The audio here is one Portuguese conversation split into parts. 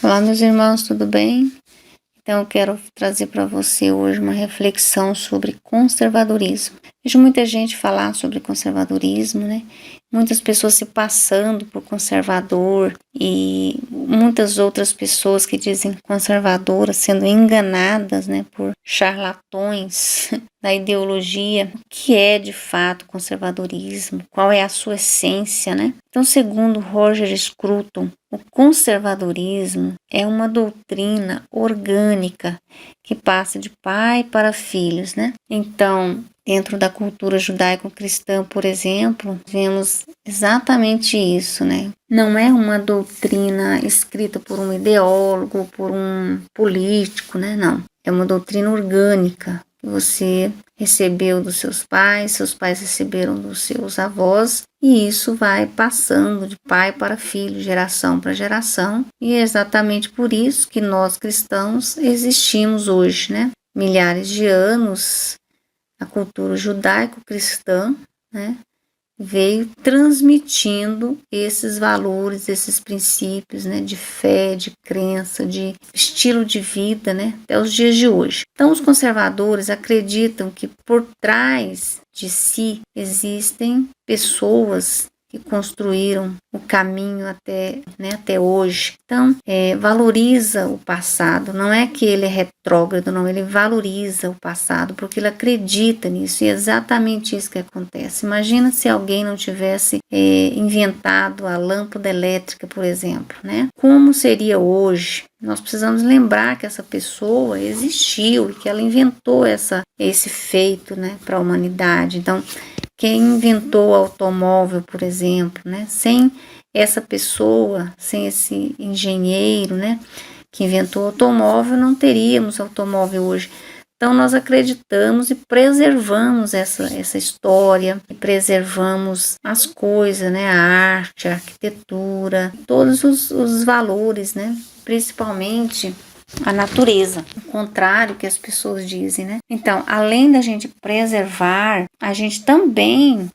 Olá, meus irmãos, tudo bem? Então, eu quero trazer para você hoje uma reflexão sobre conservadorismo. Vejo muita gente falar sobre conservadorismo, né? Muitas pessoas se passando por conservador e muitas outras pessoas que dizem conservadoras sendo enganadas, né, por charlatões da ideologia. O que é de fato conservadorismo? Qual é a sua essência, né? Então, segundo Roger Scruton, o conservadorismo é uma doutrina orgânica que passa de pai para filhos, né? Então, dentro da cultura judaico-cristã, por exemplo, vemos exatamente isso, né? Não é uma doutrina escrita por um ideólogo, por um político, né? Não. É uma doutrina orgânica que você recebeu dos seus pais receberam dos seus avós, e isso vai passando de pai para filho, geração para geração, e é exatamente por isso que nós cristãos existimos hoje, né? Milhares de anos, a cultura judaico-cristã, né, veio transmitindo esses valores, esses princípios, né, de fé, de crença, de estilo de vida, né, até os dias de hoje. Então, os conservadores acreditam que por trás de si existem pessoas que construíram o caminho até hoje. Então, valoriza o passado. Não é que ele é retrógrado, não. Ele valoriza o passado porque ele acredita nisso. E é exatamente isso que acontece. Imagina se alguém não tivesse inventado a lâmpada elétrica, por exemplo, né? Como seria hoje? Nós precisamos lembrar que essa pessoa existiu e que ela inventou esse feito, né, para a humanidade. Então, quem inventou o automóvel, por exemplo, né? Sem essa pessoa, sem esse engenheiro, né, que inventou o automóvel, não teríamos automóvel hoje. Então, nós acreditamos e preservamos essa história, e preservamos as coisas, né, a arte, a arquitetura, todos os valores, né, principalmente a natureza, o contrário que as pessoas dizem, né? Então, além da gente preservar, a gente também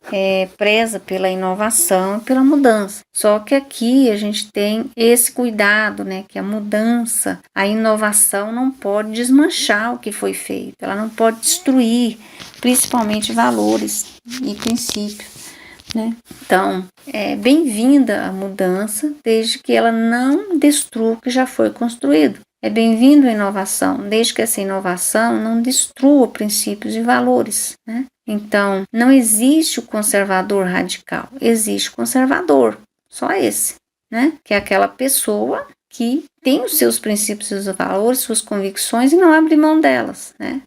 preza pela inovação e pela mudança. Só que aqui a gente tem esse cuidado, né? Que a mudança, a inovação não pode desmanchar o que foi feito, ela não pode destruir, principalmente valores e princípios, né? Então, é bem-vinda a mudança, desde que ela não destrua o que já foi construído. É bem-vindo a inovação, desde que essa inovação não destrua princípios e valores, né? Então, não existe o conservador radical, existe o conservador, só esse, né? Que é aquela pessoa que tem os seus princípios e os valores, suas convicções e não abre mão delas, né?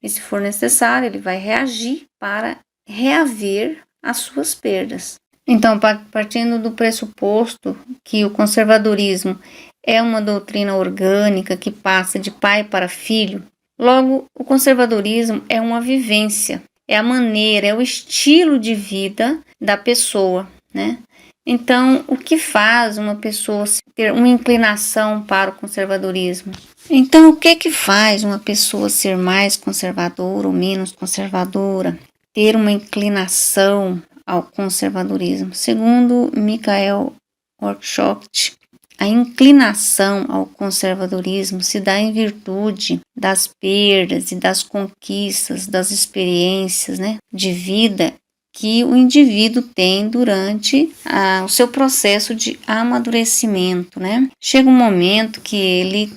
E se for necessário, ele vai reagir para reaver as suas perdas. Então, partindo do pressuposto que o conservadorismo é uma doutrina orgânica que passa de pai para filho, logo, o conservadorismo é uma vivência, é a maneira, é o estilo de vida da pessoa, né? Então, o que faz uma pessoa ter uma inclinação para o conservadorismo? Então, o que faz uma pessoa ser mais conservadora ou menos conservadora? Ter uma inclinação ao conservadorismo. Segundo Michael Oakeshott, a inclinação ao conservadorismo se dá em virtude das perdas e das conquistas, das experiências, né, de vida que o indivíduo tem durante o seu processo de amadurecimento, né? Chega um momento que ele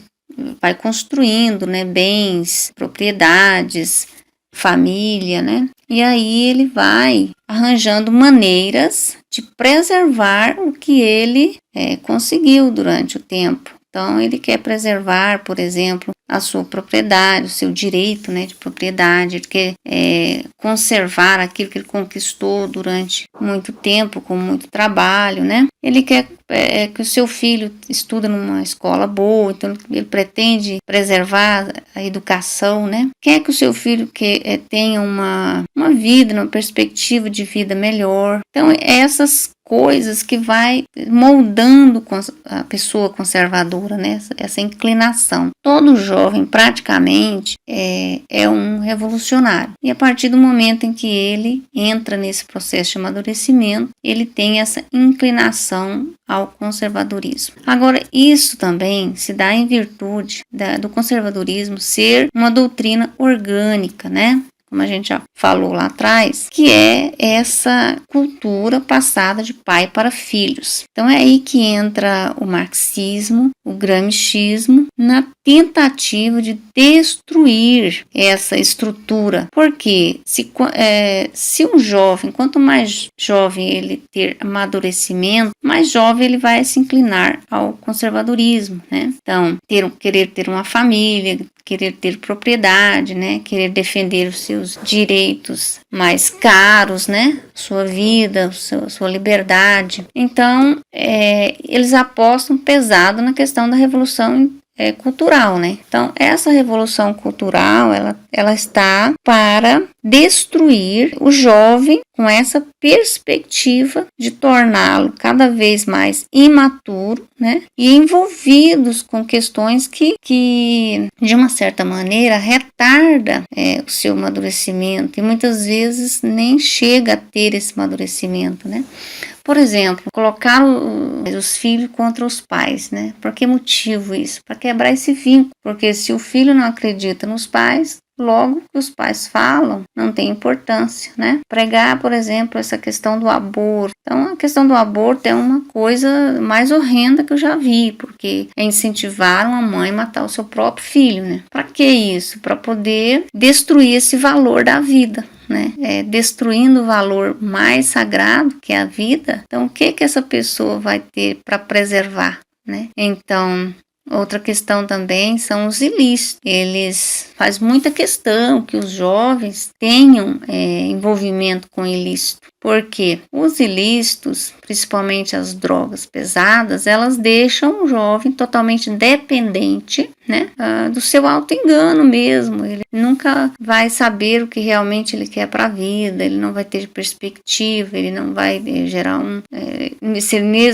vai construindo, né, bens, propriedades, família, né? E aí ele vai arranjando maneiras de preservar o que ele conseguiu durante o tempo. Então, ele quer preservar, por exemplo, a sua propriedade, o seu direito, né, de propriedade, ele quer conservar aquilo que ele conquistou durante muito tempo, com muito trabalho, né? Ele quer que o seu filho estude numa escola boa, então ele pretende preservar a educação, né? Quer que o seu filho tenha uma vida, uma perspectiva de vida melhor. Então, essas coisas que vai moldando a pessoa conservadora, né? Essa inclinação. Todo jovem praticamente é um revolucionário. E a partir do momento em que ele entra nesse processo de amadurecimento, ele tem essa inclinação ao conservadorismo. Agora, isso também se dá em virtude do conservadorismo ser uma doutrina orgânica, né? Como a gente já falou lá atrás, que é essa cultura passada de pai para filhos. Então é aí que entra o marxismo, o gramscismo, na tentativa de destruir essa estrutura. Porque se um jovem, quanto mais jovem ele ter amadurecimento, mais jovem ele vai se inclinar ao conservadorismo, né? Então, querer ter uma família, querer ter propriedade, né? Querer defender os seus direitos mais caros, né? Sua vida, sua liberdade. Então, eles apostam pesado na questão da revolução cultural, né? Então, essa revolução cultural, ela está para destruir o jovem com essa perspectiva de torná-lo cada vez mais imaturo, né? E envolvidos com questões que de uma certa maneira, retarda o seu amadurecimento e muitas vezes nem chega a ter esse amadurecimento, né? Por exemplo, colocar os filhos contra os pais, né? Por que motivo isso? Para quebrar esse vínculo, porque se o filho não acredita nos pais, logo que os pais falam não tem importância, né? Pregar, por exemplo, essa questão do aborto. Então, a questão do aborto é uma coisa mais horrenda que eu já vi, porque é incentivar uma mãe a matar o seu próprio filho, né? Para que isso? Para poder destruir esse valor da vida, né? Destruindo o valor mais sagrado, que é a vida. Então, o que essa pessoa vai ter para preservar, né? Então, outra questão também são os ilícitos. Eles fazem muita questão que os jovens tenham envolvimento com ilícito. Porque os ilícitos, principalmente as drogas pesadas, elas deixam o jovem totalmente dependente, né, do seu auto-engano mesmo. Ele nunca vai saber o que realmente ele quer para a vida, ele não vai ter perspectiva, ele não vai gerar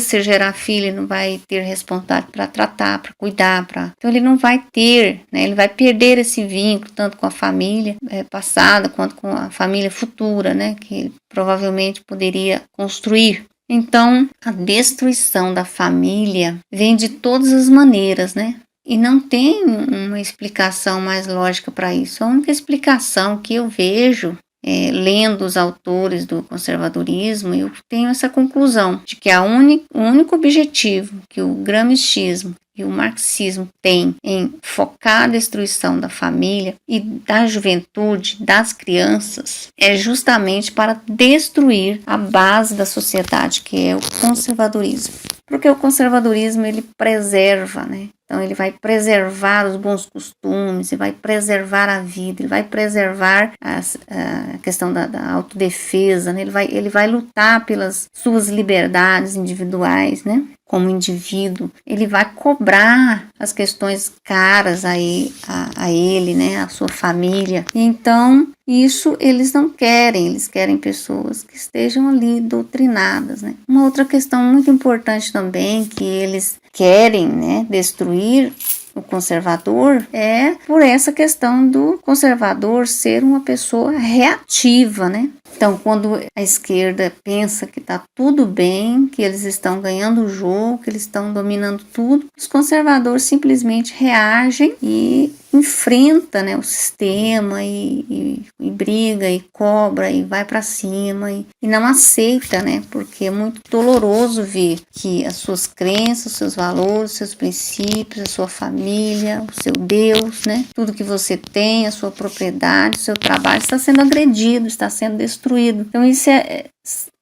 se gerar filho, ele não vai ter responsabilidade para tratar, para cuidar, então ele não vai ter, né, ele vai perder esse vínculo tanto com a família passada quanto com a família futura, né, que provavelmente poderia construir. Então, a destruição da família vem de todas as maneiras, né? E não tem uma explicação mais lógica para isso. A única explicação que eu vejo, lendo os autores do conservadorismo, eu tenho essa conclusão de que o único objetivo que o gramscismo e o marxismo têm em focar a destruição da família e da juventude, das crianças, é justamente para destruir a base da sociedade, que é o conservadorismo. Porque o conservadorismo, ele preserva, né? Então, ele vai preservar os bons costumes, ele vai preservar a vida, ele vai preservar a questão da autodefesa, né? Ele vai lutar pelas suas liberdades individuais, né? Como indivíduo, ele vai cobrar as questões caras a ele, né? A sua família. Então, isso eles não querem, eles querem pessoas que estejam ali doutrinadas, né? Uma outra questão muito importante também que eles querem, né, destruir o conservador é por essa questão do conservador ser uma pessoa reativa, né? Então, quando a esquerda pensa que está tudo bem, que eles estão ganhando o jogo, que eles estão dominando tudo, os conservadores simplesmente reagem e enfrenta, né, o sistema e briga e cobra e vai para cima e não aceita, né, porque é muito doloroso ver que as suas crenças, os seus valores, os seus princípios, a sua família, o seu Deus, né, tudo que você tem, a sua propriedade, o seu trabalho está sendo agredido, está sendo destruído. Então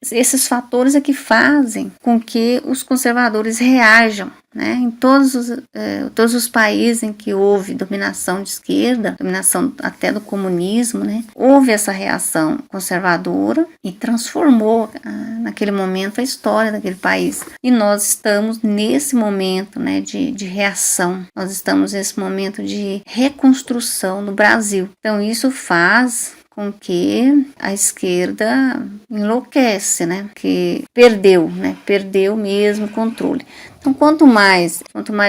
esses fatores é que fazem com que os conservadores reajam, né? Em todos os países em que houve dominação de esquerda, dominação até do comunismo, né? Houve essa reação conservadora e transformou naquele momento a história daquele país. E nós estamos nesse momento, né, de reação, nós estamos nesse momento de reconstrução no Brasil. Então isso faz com que a esquerda enlouquece, né? Porque perdeu mesmo o controle. Então, quanto mais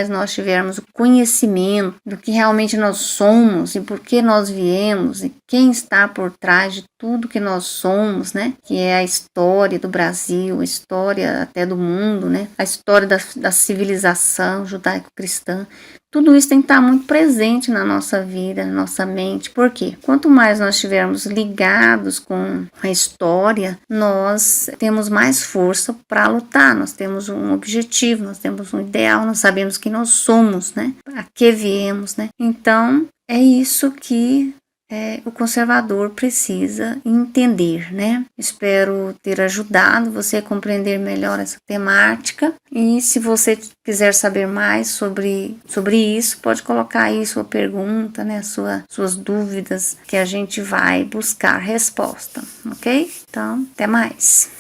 nós tivermos o conhecimento do que realmente nós somos e por que nós viemos e quem está por trás de tudo que nós somos, né? Que é a história do Brasil, a história até do mundo, né? A história da civilização judaico-cristã. Tudo isso tem que estar muito presente na nossa vida, na nossa mente. Por quê? Quanto mais nós estivermos ligados com a história, nós temos mais força para lutar, nós temos um objetivo, nós temos um ideal, nós sabemos que nós somos, né? A que viemos, né? Então, é isso que o conservador precisa entender, né? Espero ter ajudado você a compreender melhor essa temática. E se você quiser saber mais sobre isso, pode colocar aí sua pergunta, né? Suas dúvidas, que a gente vai buscar resposta, ok? Então, até mais.